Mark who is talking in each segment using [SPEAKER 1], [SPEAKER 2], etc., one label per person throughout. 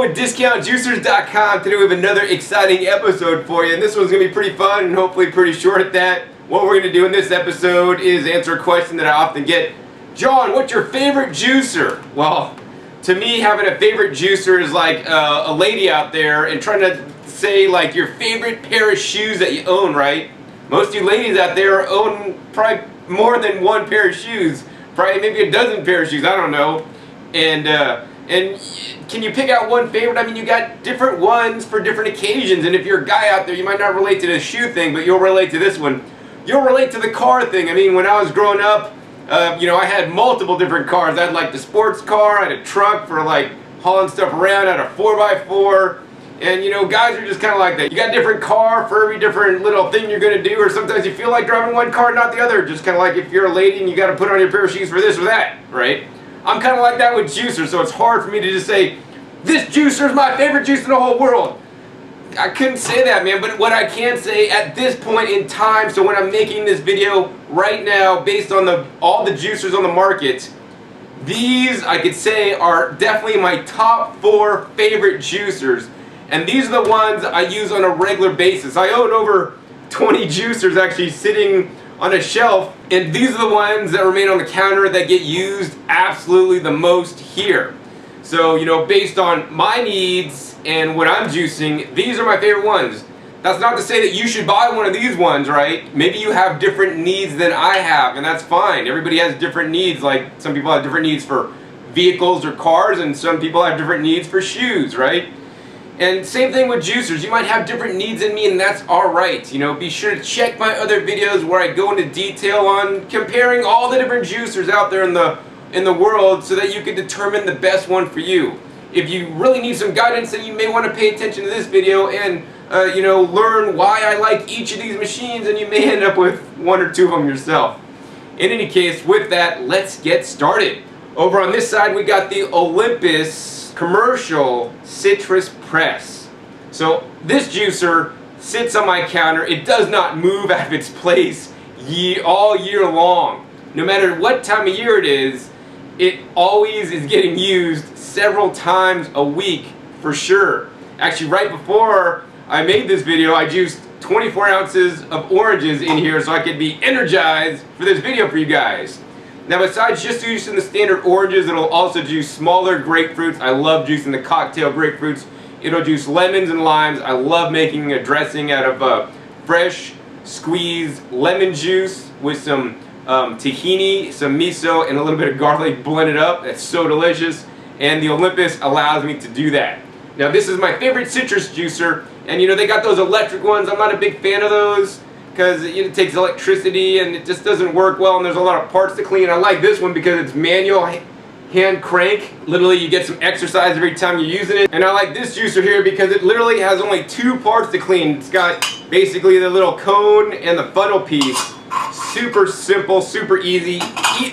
[SPEAKER 1] with DiscountJuicers.com. Today we have another exciting episode for you, and this one's going to be pretty fun and hopefully pretty short at that. What we're going to do in this episode is answer a question that I often get. John, what's your favorite juicer? Well, to me, having a favorite juicer is like a lady out there and trying to say like your favorite pair of shoes that you own, right? Most of you ladies out there own probably more than one pair of shoes. Probably maybe a dozen pair of shoes, I don't know. And can you pick out one favorite? I mean, you got different ones for different occasions, and if you're a guy out there, you might not relate to the shoe thing, but you'll relate to this one. You'll relate to the car thing. I mean, when I was growing up, you know, I had multiple different cars. I had like the sports car, I had a truck for like hauling stuff around, I had a 4x4, and you know, guys are just kind of like that. You got a different car for every different little thing you're going to do, or sometimes you feel like driving one car, not the other. Just kind of like if you're a lady and you got to put on your pair of shoes for this or that, right? I'm kind of like that with juicers, so it's hard for me to just say, this juicer is my favorite juice in the whole world. I couldn't say that, man, but what I can say at this point in time, so when I'm making this video right now, based on all the juicers on the market, these, I could say, are definitely my top 4 favorite juicers. And these are the ones I use on a regular basis. I own over 20 juicers actually sitting on a shelf, and these are the ones that remain on the counter that get used absolutely the most here. So, you know, based on my needs and what I'm juicing, these are my favorite ones. That's not to say that you should buy one of these ones, right? Maybe you have different needs than I have, and that's fine. Everybody has different needs. Like, some people have different needs for vehicles or cars, and some people have different needs for shoes, right? And same thing with juicers. You might have different needs than me, and that's alright. You know, be sure to check my other videos where I go into detail on comparing all the different juicers out there in the world so that you can determine the best one for you. If you really need some guidance, then you may want to pay attention to this video and you know, learn why I like each of these machines, and you may end up with 1 or 2 of them yourself. In any case, with that, let's get started. Over on this side, we got the Olympus Commercial Citrus Press. So this juicer sits on my counter. It does not move out of its place all year long. No matter what time of year it is, it always is getting used several times a week for sure. Actually, right before I made this video, I juiced 24 ounces of oranges in here so I could be energized for this video for you guys. Now, besides just juicing the standard oranges, it'll also juice smaller grapefruits. I love juicing the cocktail grapefruits. It'll juice lemons and limes. I love making a dressing out of fresh squeezed lemon juice with some tahini, some miso, and a little bit of garlic blended up. That's so delicious, and the Olympus allows me to do that. Now, this is my favorite citrus juicer, and you know, they got those electric ones. I'm not a big fan of those because it takes electricity and it just doesn't work well, and there's a lot of parts to clean. I like this one because it's manual hand crank. Literally, you get some exercise every time you're using it. And I like this juicer here because it literally has only 2 parts to clean. It's got basically the little cone and the funnel piece. Super simple, super easy.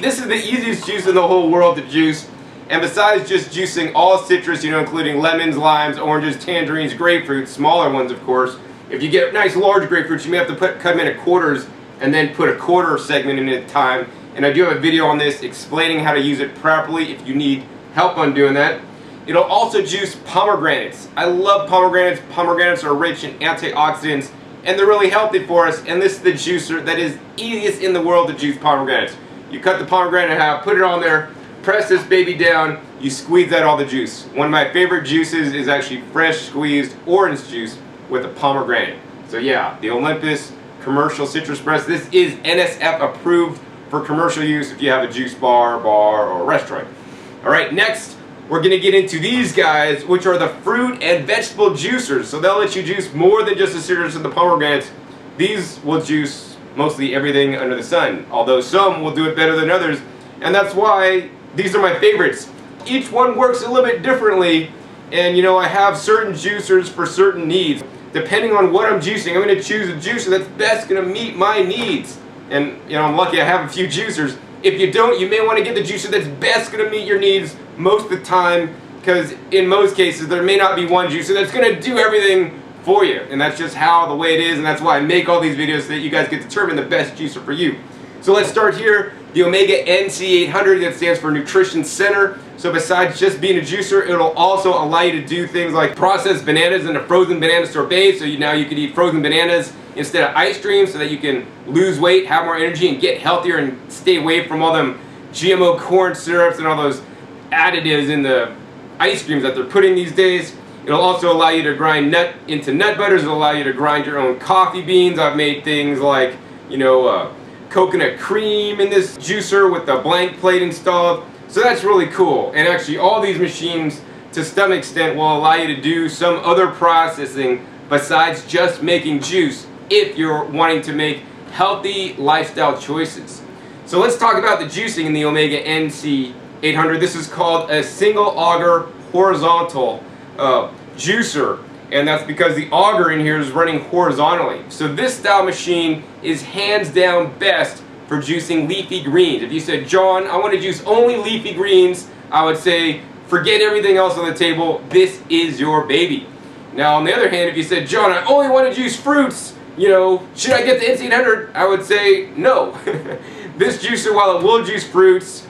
[SPEAKER 1] This is the easiest juice in the whole world to juice. And besides just juicing all citrus, you know, including lemons, limes, oranges, tangerines, grapefruits, smaller ones of course. If you get nice large grapefruits, you may have to cut them into quarters and then put a quarter segment in at a time. And I do have a video on this explaining how to use it properly if you need help on doing that. It'll also juice pomegranates. I love pomegranates. Pomegranates are rich in antioxidants and they're really healthy for us. And this is the juicer that is easiest in the world to juice pomegranates. You cut the pomegranate in half, put it on there, press this baby down, you squeeze out all the juice. One of my favorite juices is actually fresh squeezed orange juice with a pomegranate. So yeah, the Olympus Commercial Citrus Press. This is NSF approved for commercial use if you have a juice bar, or a restaurant. Alright, next we're going to get into these guys, which are the fruit and vegetable juicers. So they'll let you juice more than just the citrus and the pomegranates. These will juice mostly everything under the sun, although some will do it better than others, and that's why these are my favorites. Each one works a little bit differently, and you know, I have certain juicers for certain needs. Depending on what I'm juicing, I'm going to choose a juicer that's best going to meet my needs. And you know, I'm lucky I have a few juicers. If you don't, you may want to get the juicer that's best going to meet your needs most of the time, because in most cases there may not be one juicer that's going to do everything for you. And that's just how the way it is, and that's why I make all these videos so that you guys can determine the best juicer for you. So let's start here. the Omega NC800, that stands for Nutrition Center. So besides just being a juicer, it'll also allow you to do things like process bananas into frozen banana sorbet. So now you can eat frozen bananas instead of ice cream, so that you can lose weight, have more energy, and get healthier and stay away from all them GMO corn syrups and all those additives in the ice creams that they're putting these days. It'll also allow you to grind nut into nut butters. It'll allow you to grind your own coffee beans. I've made things like, coconut cream in this juicer with the blank plate installed. So that's really cool. And actually all these machines, to some extent, will allow you to do some other processing besides just making juice if you're wanting to make healthy lifestyle choices. So let's talk about the juicing in the Omega NC800. This is called a single auger horizontal juicer, and that's because the auger in here is running horizontally. So this style machine is hands down best for juicing leafy greens. If you said, John, I want to juice only leafy greens, I would say forget everything else on the table. This is your baby. Now on the other hand, if you said, John, I only want to juice fruits, should I get the NC800? I would say no. This juicer, while it will juice fruits,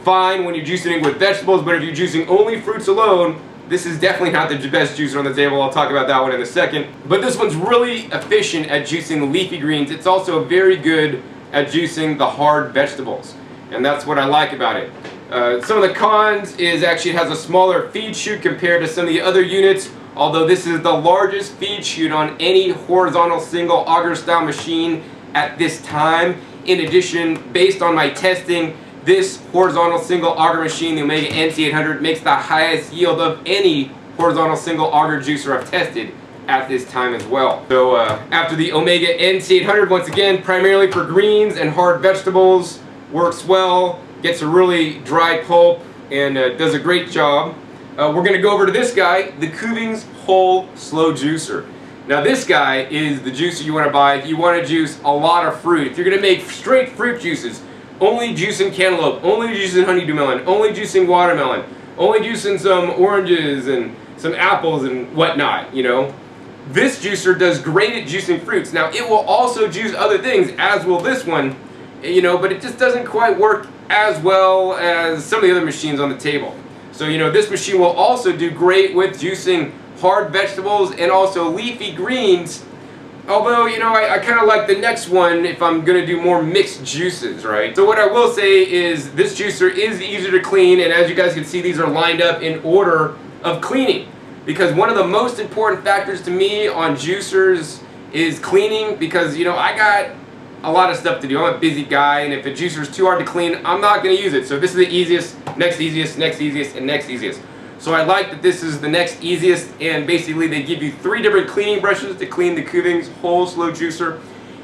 [SPEAKER 1] fine when you're juicing with vegetables, but if you're juicing only fruits alone, this is definitely not the best juicer on the table. I'll talk about that one in a second. But this one's really efficient at juicing the leafy greens. It's also very good at juicing the hard vegetables, and that's what I like about it. Some of the cons is actually it has a smaller feed chute compared to some of the other units, although this is the largest feed chute on any horizontal single auger style machine at this time. In addition, based on my testing, this horizontal single auger machine, the Omega NC800, makes the highest yield of any horizontal single auger juicer I've tested at this time as well. So after the Omega NC800, once again, primarily for greens and hard vegetables, works well, gets a really dry pulp, and does a great job. We're going to go over to this guy, the Kuvings Whole Slow Juicer. Now this guy is the juicer you want to buy if you want to juice a lot of fruit. If you're going to make straight fruit juices, only juicing cantaloupe, only juicing honeydew melon, only juicing watermelon, only juicing some oranges and some apples and whatnot, This juicer does great at juicing fruits. Now it will also juice other things, as will this one, but it just doesn't quite work as well as some of the other machines on the table. So this machine will also do great with juicing hard vegetables and also leafy greens, although I kind of like the next one if I'm going to do more mixed juices, right? So what I will say is this juicer is easier to clean, and as you guys can see, these are lined up in order of cleaning, because one of the most important factors to me on juicers is cleaning, because I got a lot of stuff to do. I'm a busy guy, and if a juicer is too hard to clean, I'm not going to use it. So this is the easiest, next easiest, next easiest, and next easiest. So I like that this is the next easiest, and basically they give you 3 different cleaning brushes to clean the Kuvings Whole Slow Juicer.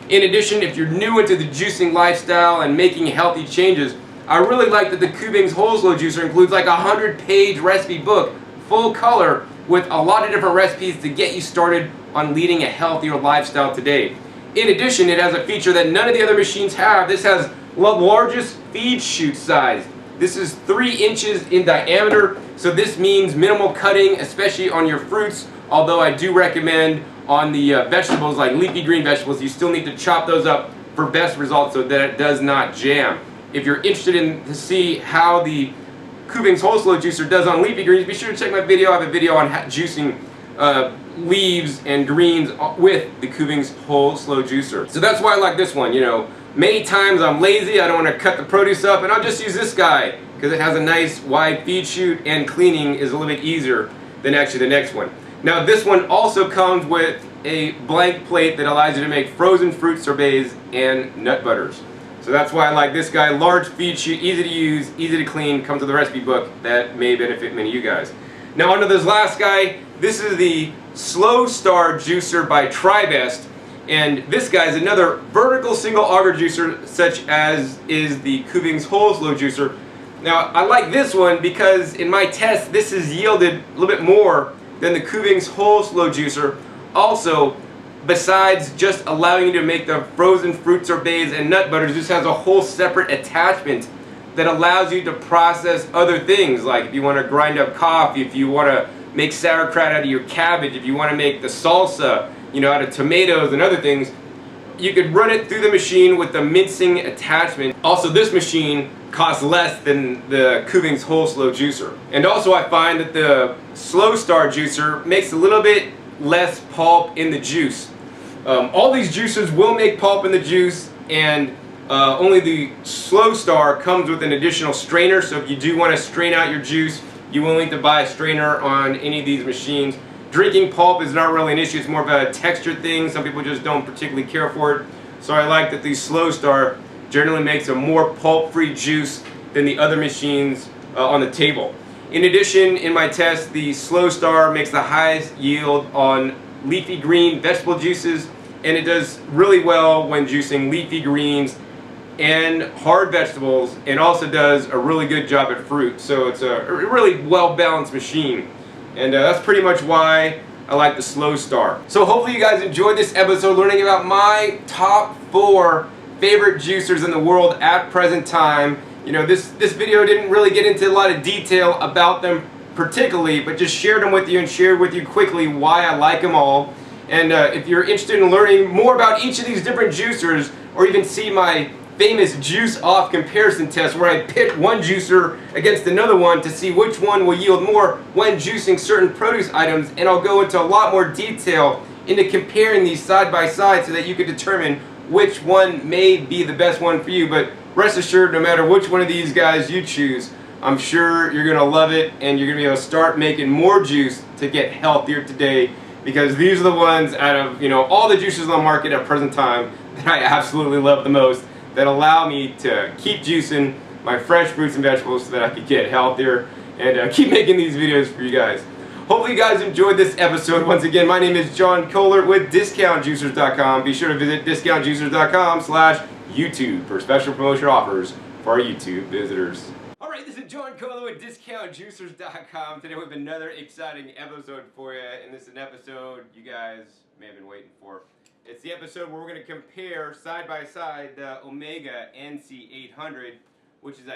[SPEAKER 1] In addition, if you're new into the juicing lifestyle and making healthy changes, I really like that the Kuvings Whole Slow Juicer includes like a 100-page recipe book, full color, with a lot of different recipes to get you started on leading a healthier lifestyle today. In addition, it has a feature that none of the other machines have. This has the largest feed chute size. This is 3 inches in diameter, so this means minimal cutting, especially on your fruits, although I do recommend on the vegetables, like leafy green vegetables, you still need to chop those up for best results so that it does not jam. If you're interested to see how the Kuvings Whole Slow Juicer does on leafy greens, be sure to check my video. I have a video on juicing leaves and greens with the Kuvings Whole Slow Juicer. So that's why I like this one. Many times I'm lazy, I don't want to cut the produce up, and I'll just use this guy because it has a nice wide feed chute and cleaning is a little bit easier than actually the next one. Now this one also comes with a blank plate that allows you to make frozen fruit sorbets and nut butters. So that's why I like this guy. Large feed chute, easy to use, easy to clean, comes with a recipe book that may benefit many of you guys. Now onto this last guy. This is the Slowstar juicer by TriBest. And this guy is another vertical single auger juicer, such as is the Kuvings Whole Slow Juicer. Now I like this one because in my test this has yielded a little bit more than the Kuvings Whole Slow Juicer. Also, besides just allowing you to make the frozen fruit sorbets and nut butters, this has a whole separate attachment that allows you to process other things, like if you want to grind up coffee, if you want to make sauerkraut out of your cabbage, if you want to make the salsa, out of tomatoes and other things. you could run it through the machine with the mincing attachment. Also, this machine costs less than the Kuvings Whole Slow Juicer. And also I find that the Slowstar juicer makes a little bit less pulp in the juice. All these juicers will make pulp in the juice, and only the Slowstar comes with an additional strainer, so if you do want to strain out your juice, you will need to buy a strainer on any of these machines. Drinking pulp is not really an issue, it's more of a texture thing. Some people just don't particularly care for it. So I like that the Slowstar generally makes a more pulp-free juice than the other machines on the table. In addition, in my test, the Slowstar makes the highest yield on leafy green vegetable juices, and it does really well when juicing leafy greens and hard vegetables, and also does a really good job at fruit. So it's a really well-balanced machine. And that's pretty much why I like the Slowstar. So hopefully you guys enjoyed this episode learning about my top 4 favorite juicers in the world at present time. You know, this video didn't really get into a lot of detail about them particularly, but just shared them with you and shared with you quickly why I like them all. And if you're interested in learning more about each of these different juicers, or even see my famous juice off comparison test where I pit one juicer against another one to see which one will yield more when juicing certain produce items, and I'll go into a lot more detail into comparing these side by side so that you can determine which one may be the best one for you. But rest assured, no matter which one of these guys you choose, I'm sure you're going to love it, and you're going to be able to start making more juice to get healthier today, because these are the ones out of, you know, all the juices on the market at present time that I absolutely love the most, that allow me to keep juicing my fresh fruits and vegetables so that I could get healthier and keep making these videos for you guys. Hopefully you guys enjoyed this episode. Once again, my name is John Kohler with DiscountJuicers.com. Be sure to visit DiscountJuicers.com/YouTube for special promotion offers for our YouTube visitors. Alright, this is John Kohler with DiscountJuicers.com. Today we have another exciting episode for you, and this is an episode you guys may have been waiting for. It's the episode where we're going to compare side by side the Omega NC800, which is